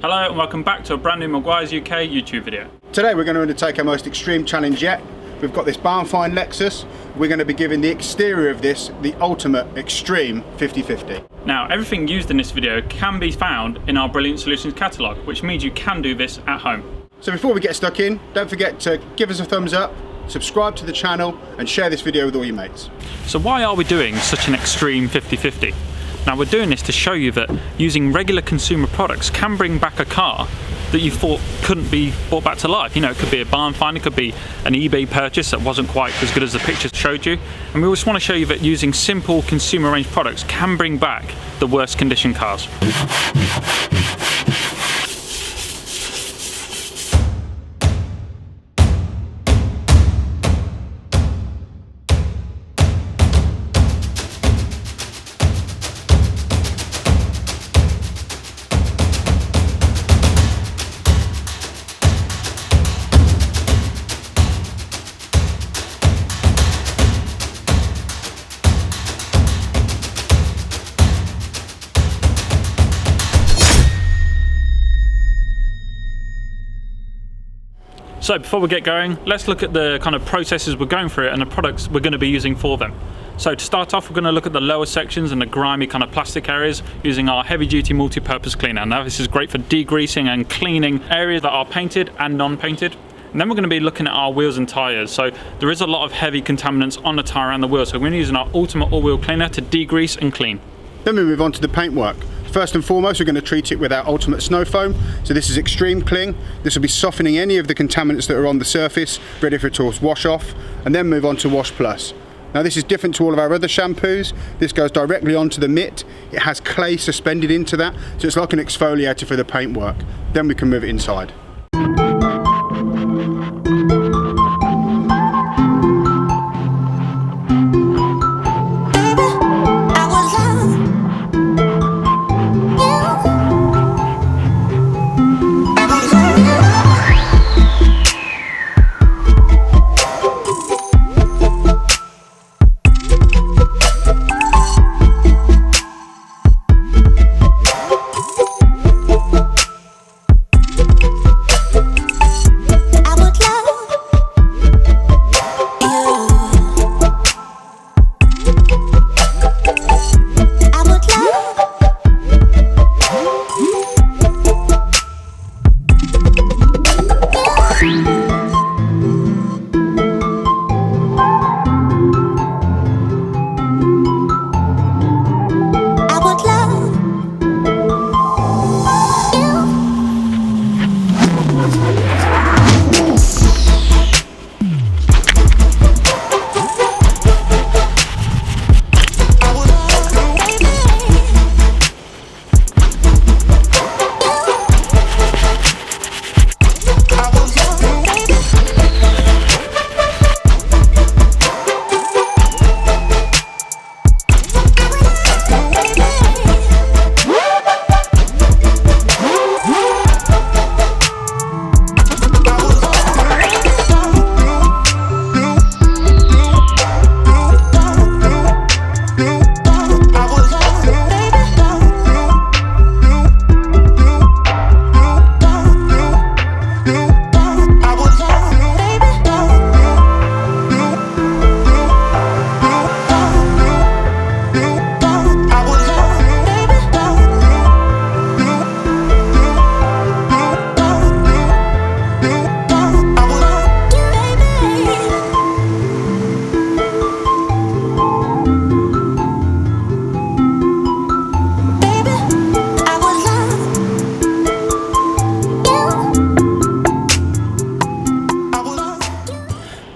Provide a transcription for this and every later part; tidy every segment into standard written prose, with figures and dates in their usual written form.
Hello and welcome back to a brand new Meguiars UK YouTube video. Today we're going to undertake our most extreme challenge yet. We've got this BARN FIND Lexus. We're going to be giving the exterior of this the ultimate extreme 50-50. Now everything used in this video can be found in our Brilliant Solutions catalogue, which means you can do this at home. So before we get stuck in, don't forget to give us a thumbs up, subscribe to the channel and share this video with all your mates. So why are we doing such an extreme 50-50? Now we're doing this to show you that using regular consumer products can bring back a car that you thought couldn't be brought back to life. You know, it could be a barn find, it could be an eBay purchase that wasn't quite as good as the pictures showed you. And we just want to show you that using simple consumer range products can bring back the worst condition cars. So before we get going, let's look at the kind of processes we're going through and the products we're going to be using for them. So to start off, we're going to look at the lower sections and the grimy kind of plastic areas using our heavy duty multi-purpose cleaner. Now this is great for degreasing and cleaning areas that are painted and non-painted. And then we're going to be looking at our wheels and tyres. So there is a lot of heavy contaminants on the tyre and the wheel, so we're going to be using our ultimate all-wheel cleaner to degrease and clean. Then we move on to the paintwork. First and foremost, we're going to treat it with our ultimate snow foam. So this is extreme cling. This will be softening any of the contaminants that are on the surface, ready for it to wash off, and then move on to Wash Plus. Now this is different to all of our other shampoos. This goes directly onto the mitt. It has clay suspended into that, so it's like an exfoliator for the paintwork. Then we can move it inside.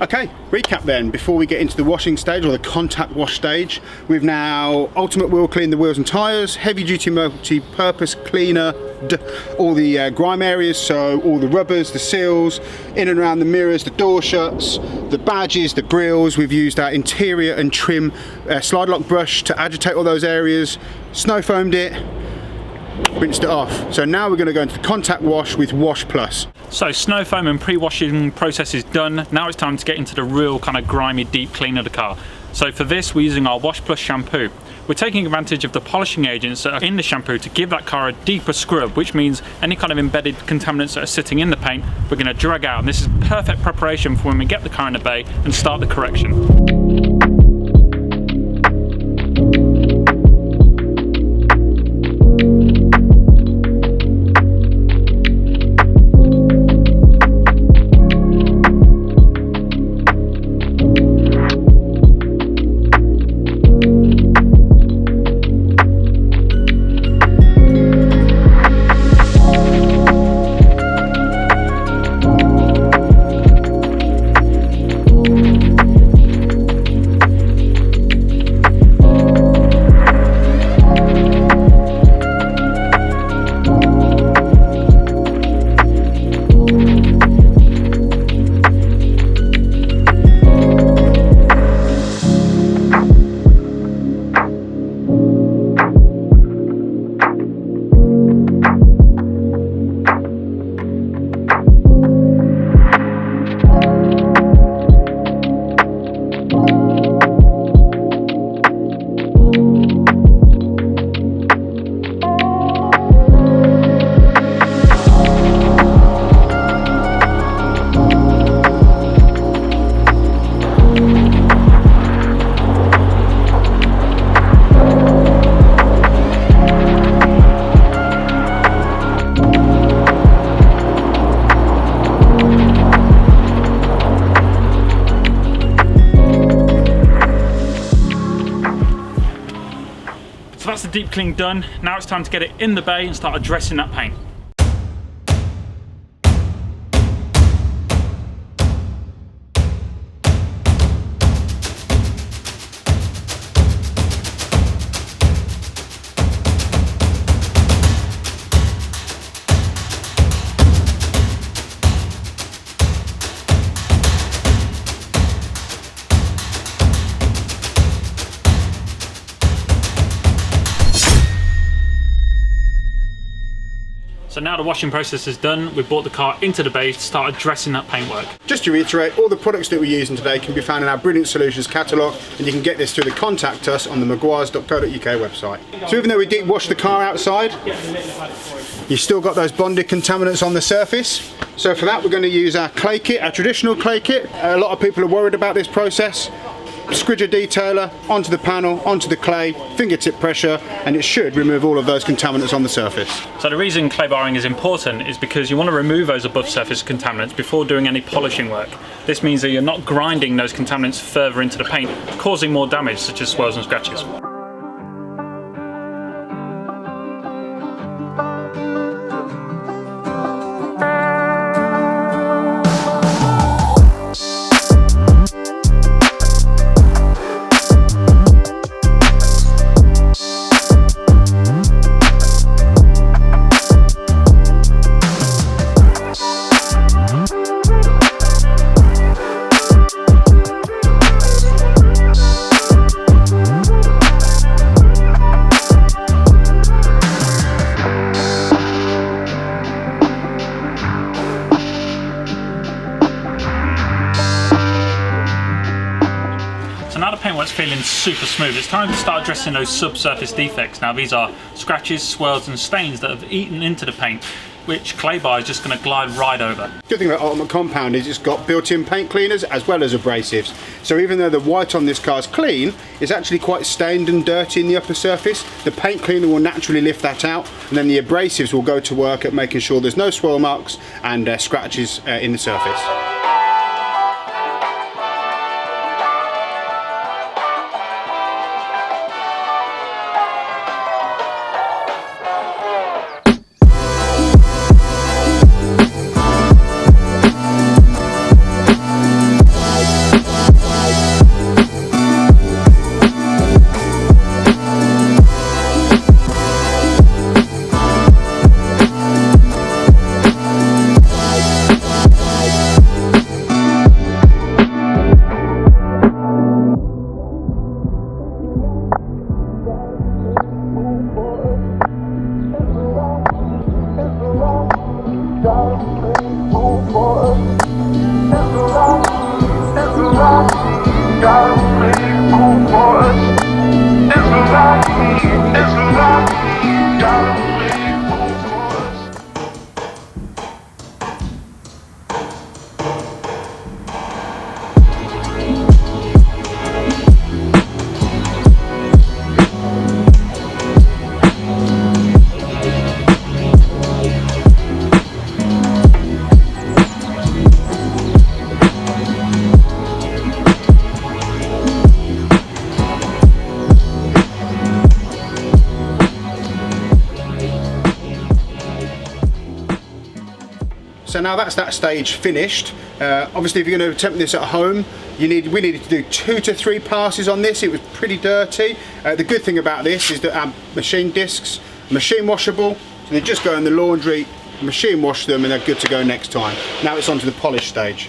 Okay, recap then, before we get into the washing stage or the contact wash stage, we've now ultimate wheel cleaned the wheels and tyres, heavy duty multi-purpose cleaner, all the grime areas, so all the rubbers, the seals, in and around the mirrors, the door shuts, the badges, the grills. We've used our interior and trim slide lock brush to agitate all those areas, snow foamed it, rinsed it off. So now we're going to go into the contact wash with Wash Plus. So snow foam and pre-washing process is done. Now it's time to get into the real kind of grimy deep clean of the car. So for this we're using our Wash Plus shampoo, we're taking advantage of the polishing agents that are in the shampoo to give that car a deeper scrub, which means any kind of embedded contaminants that are sitting in the paint, we're going to drag out. And this is perfect preparation for when we get the car in the bay and start the correction. So that's the deep clean done. Now it's time to get it in the bay and start addressing that paint. So now the washing process is done, we've brought the car into the bay to start addressing that paintwork. Just to reiterate, all the products that we're using today can be found in our Brilliant Solutions catalogue, and you can get this through the Contact Us on the Meguiars.co.uk website. So even though we deep washed the car outside, you've still got those bonded contaminants on the surface. So for that we're going to use our clay kit, our traditional clay kit. A lot of people are worried about this process. Squidger detailer onto the panel, onto the clay, fingertip pressure, and it should remove all of those contaminants on the surface. So the reason clay barring is important is because you want to remove those above surface contaminants before doing any polishing work. This means that you're not grinding those contaminants further into the paint, causing more damage such as swirls and scratches. So now the paintwork's feeling super smooth, it's time to start addressing those subsurface defects. Now these are scratches, swirls and stains that have eaten into the paint, which clay bar is just going to glide right over. Good thing about Ultimate Compound is it's got built-in paint cleaners as well as abrasives. So even though the white on this car is clean, it's actually quite stained and dirty in the upper surface. The paint cleaner will naturally lift that out, and then the abrasives will go to work at making sure there's no swirl marks and scratches in the surface. So now that's that stage finished. Obviously, if you're going to attempt this at home, we needed to do 2 to 3 passes on this. It was pretty dirty. The good thing about this is that our machine discs are machine washable, so they just go in the laundry, machine wash them, and they're good to go next time. Now it's on to the polish stage.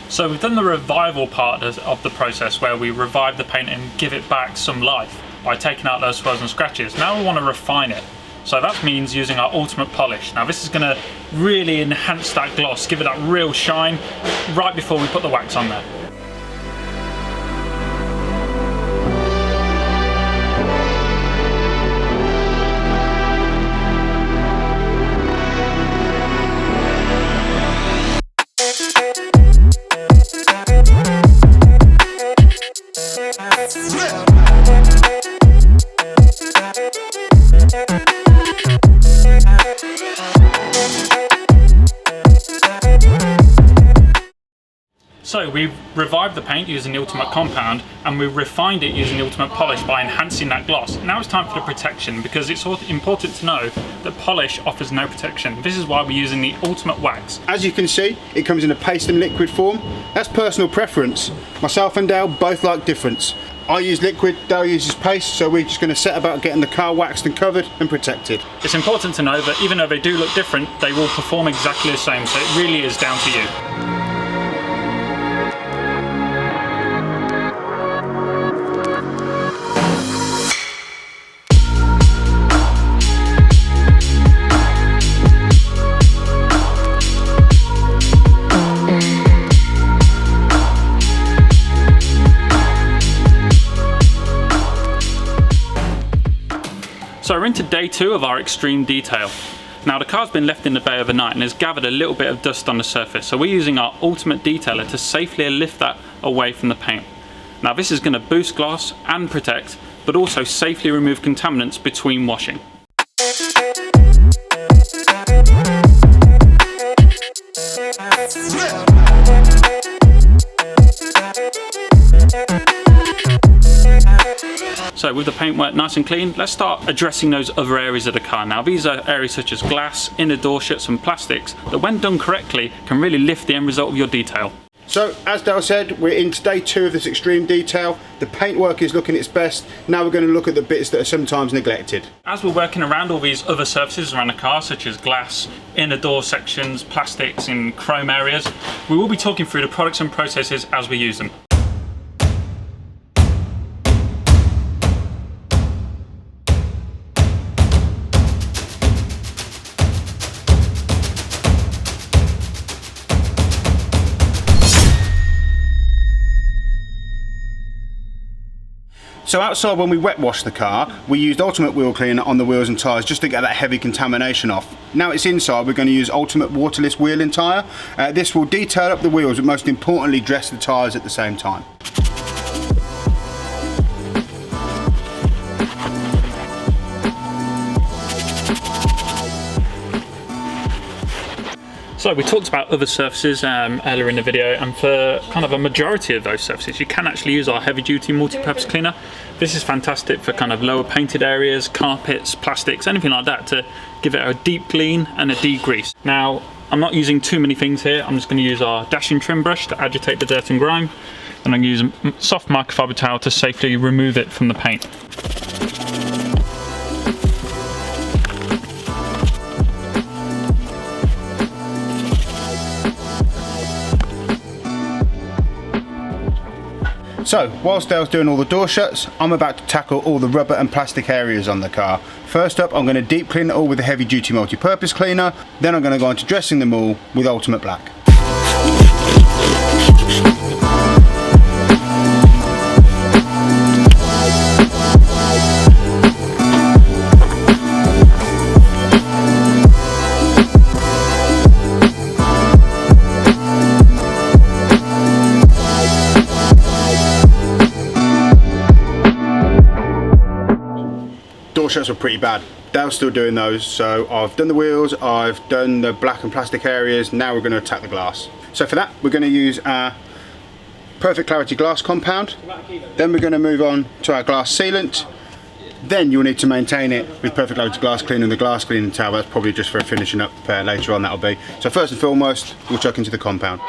So we've done the revival part of the process, where we revive the paint and give it back some life by taking out those swirls and scratches. Now we want to refine it. So that means using our ultimate polish. Now this is going to really enhance that gloss, give it that real shine right before we put the wax on there. So we've revived the paint using the ultimate compound, and we refined it using the ultimate polish by enhancing that gloss. Now it's time for the protection, because it's important to know that polish offers no protection. This is why we're using the ultimate wax. As you can see, it comes in a paste and liquid form. That's personal preference. Myself and Dale both like difference. I use liquid, Dale uses paste, so we're just going to set about getting the car waxed and covered and protected. It's important to know that even though they do look different, they will perform exactly the same, so it really is down to you. So we're into day 2 of our extreme detail. Now the car's been left in the bay overnight and has gathered a little bit of dust on the surface, so we're using our ultimate detailer to safely lift that away from the paint. Now this is going to boost gloss and protect, but also safely remove contaminants between washing. So with the paintwork nice and clean, let's start addressing those other areas of the car. Now these are areas such as glass, inner door shuts and plastics that when done correctly can really lift the end result of your detail. So as Dale said, we're into day 2 of this extreme detail. The paintwork is looking its best. Now we're going to look at the bits that are sometimes neglected. As we're working around all these other surfaces around the car, such as glass, inner door sections, plastics and chrome areas, we will be talking through the products and processes as we use them. So outside, when we wet washed the car, we used Ultimate Wheel Cleaner on the wheels and tyres just to get that heavy contamination off. Now it's inside, we're going to use Ultimate Waterless Wheel and Tyre. This will detail up the wheels, but most importantly dress the tyres at the same time. So we talked about other surfaces earlier in the video, and for kind of a majority of those surfaces you can actually use our heavy duty multi-purpose cleaner. This is fantastic for kind of lower painted areas, carpets, plastics, anything like that, to give it a deep clean and a degrease. Now I'm not using too many things here, I'm just going to use our dashing trim brush to agitate the dirt and grime, and I'm going to use a soft microfiber towel to safely remove it from the paint. So, whilst Dale's doing all the door shuts, I'm about to tackle all the rubber and plastic areas on the car. First up, I'm going to deep clean it all with the heavy duty multi-purpose cleaner, then I'm going to go on to dressing them all with Ultimate Black. Door shuts were pretty bad. Dale's still doing those, so I've done the wheels, I've done the black and plastic areas, now we're going to attack the glass. So for that we're going to use our Perfect Clarity glass compound, then we're going to move on to our glass sealant, Then you'll need to maintain it with perfect loads of glass cleaner and the glass cleaning towel. That's probably just for finishing up later on, that'll be. So first and foremost, we'll chuck into the compound.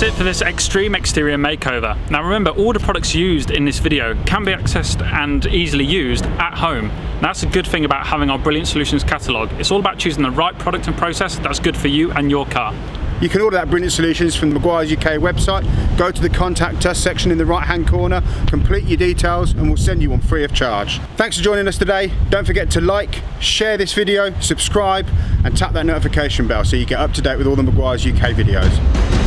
That's it for this extreme exterior makeover. Now remember, all the products used in this video can be accessed and easily used at home. Now, that's a good thing about having our Brilliant Solutions catalogue. It's all about choosing the right product and process that's good for you and your car. You can order that Brilliant Solutions from the Meguiars UK website. Go to the Contact Us section in the right hand corner, complete your details, and we'll send you one free of charge. Thanks for joining us today. Don't forget to like, share this video, subscribe, and tap that notification bell so you get up to date with all the Meguiars UK videos.